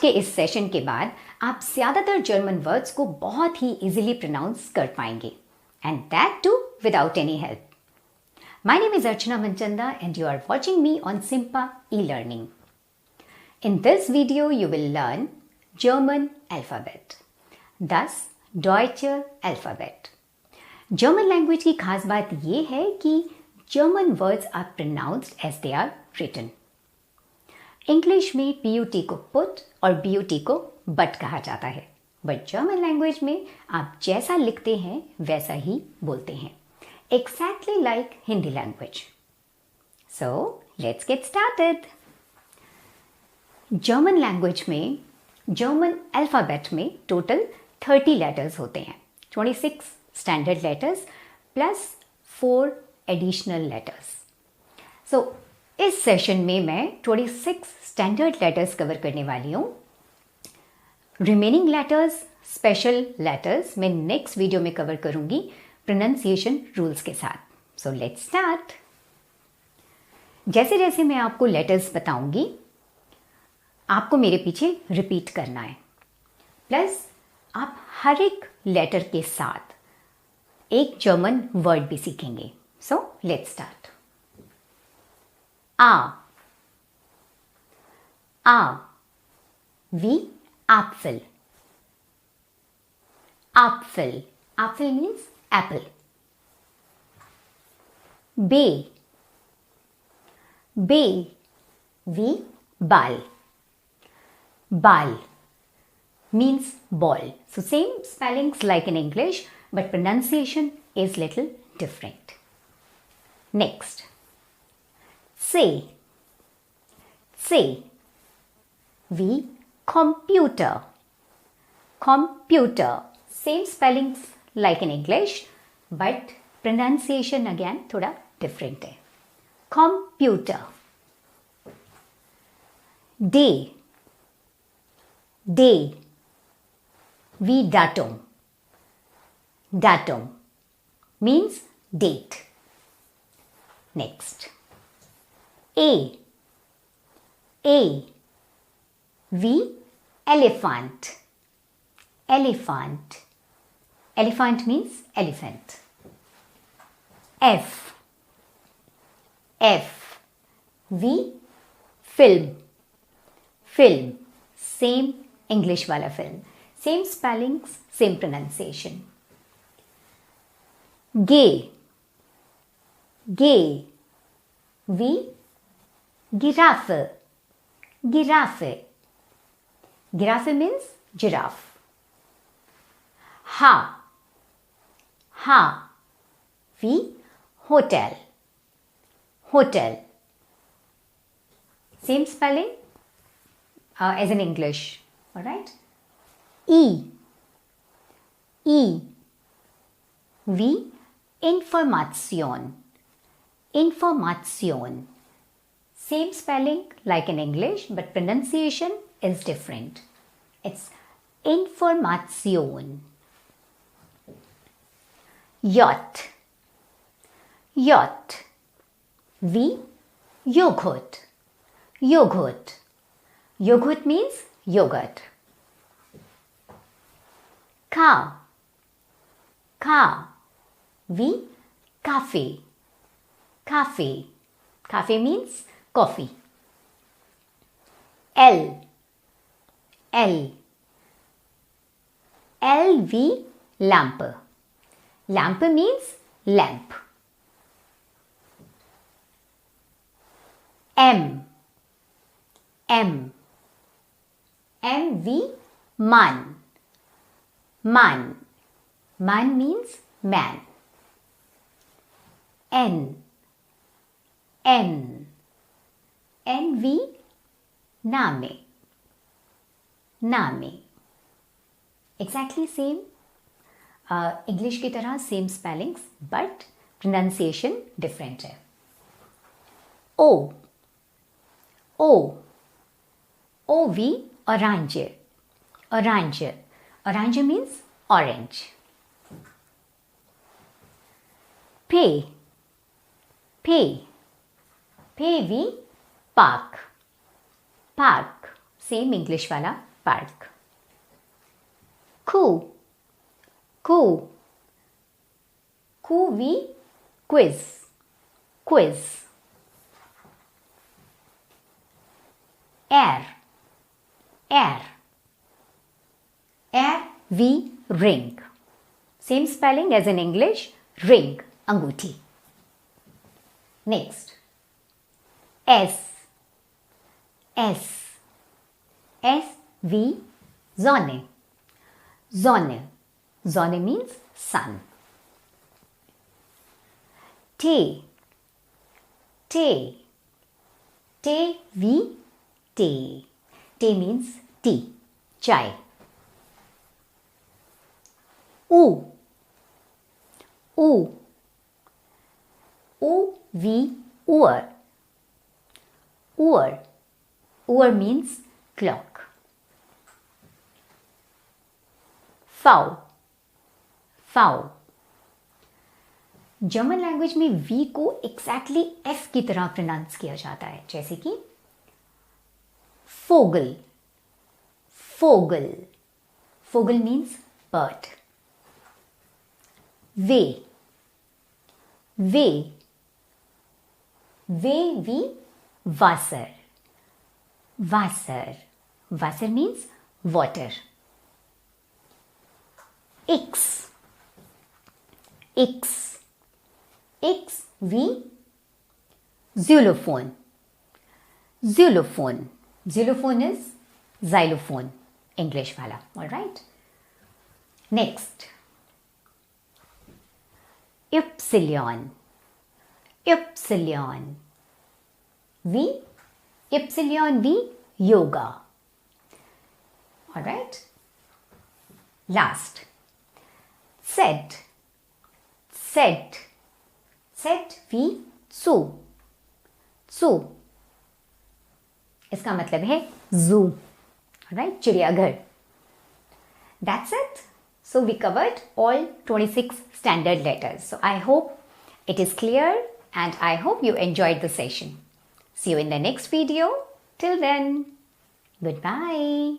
के इस सेशन के बाद आप ज़्यादातर जर्मन वर्ड्स को बहुत ही इजीली प्रोनाउंस कर पाएंगे, and that too without any help. My name is Archana and you are watching me on Simpa e-learning. In this video you will learn German alphabet, thus Deutsche Alphabet. German language की खास बात ये है कि German words are pronounced as they are written. English में PUT को put और BUT को but कहा जाता है, but German language में आप जैसा लिखते हैं वैसा ही बोलते हैं, exactly like Hindi language. So let's get started. German language में German alphabet में total 30 letters होते हैं, 26 standard letters plus 4 additional letters. So इस सेशन में मैं 26 स्टैंडर्ड लेटर्स कवर करने वाली हूँ. रिमेनिंग लेटर्स, स्पेशल लेटर्स मैं नेक्स्ट वीडियो में कवर करूँगी प्रोनाउंसिएशन रूल्स के साथ. So let's start. जैसे जैसे मैं आपको लेटर्स बताऊँगी आपको मेरे पीछे रिपीट करना है, प्लस आप हर एक लेटर के साथ एक जर्मन वर्ड भी सीखेंगे. So let's start. A wie Apfel. Apfel. Apfel means apple. B wie Ball. Ball means ball. So same spellings like in English, but pronunciation is little different. Next. C wie computer. Computer. Same spellings like in English, but pronunciation again थोड़ा different है. Computer. D wie Datum. Datum means date. Next. A wie elephant. Elephant. Elephant means elephant. F wie film. Film. Same English वाला film. Same spellings, same pronunciation. G wie Giraffe. Giraffe. Giraffe means giraffe. H wie hotel. Hotel. Same spelling as in English. Alright. E wie Information. Information. Same spelling like in English, but pronunciation is different. It's Information. Yacht wie Joghurt. Yogurt. Yogurt means yogurt. K wie Kaffee. Kaffee. Kaffee means coffee. L wie Lampe. Lampe means lamp. M wie Mann. Man means man. N wie Name. Exactly same English की तरह same spellings, but pronunciation different है. O wie Orange. Orange means orange. P wie Park. Park. Same English वाला park. Coup, coup, coup, quiz, quiz. Air, air, air, ring. Same spelling as in English, ring, अंगूठी. Next, S, Sonne, Sonne, Sonne means sun. Tee, tea means tea, chai. Oor, oor means clock. Foul, German language में we को exactly F की तरह pronounce किया जाता है, जैसे कि फोगल, फोगल means bird. Way washer means water. X, xylophone is xylophone, English वाला. All right. Next, Epsilon, yoga. All right. Last, set, zoo. इसका मतलब है zoo. All right, चिड़ियाघर. That's it. So we covered all 26 standard letters. So I hope it is clear and I hope you enjoyed the session. See you in the next video. Till then, goodbye.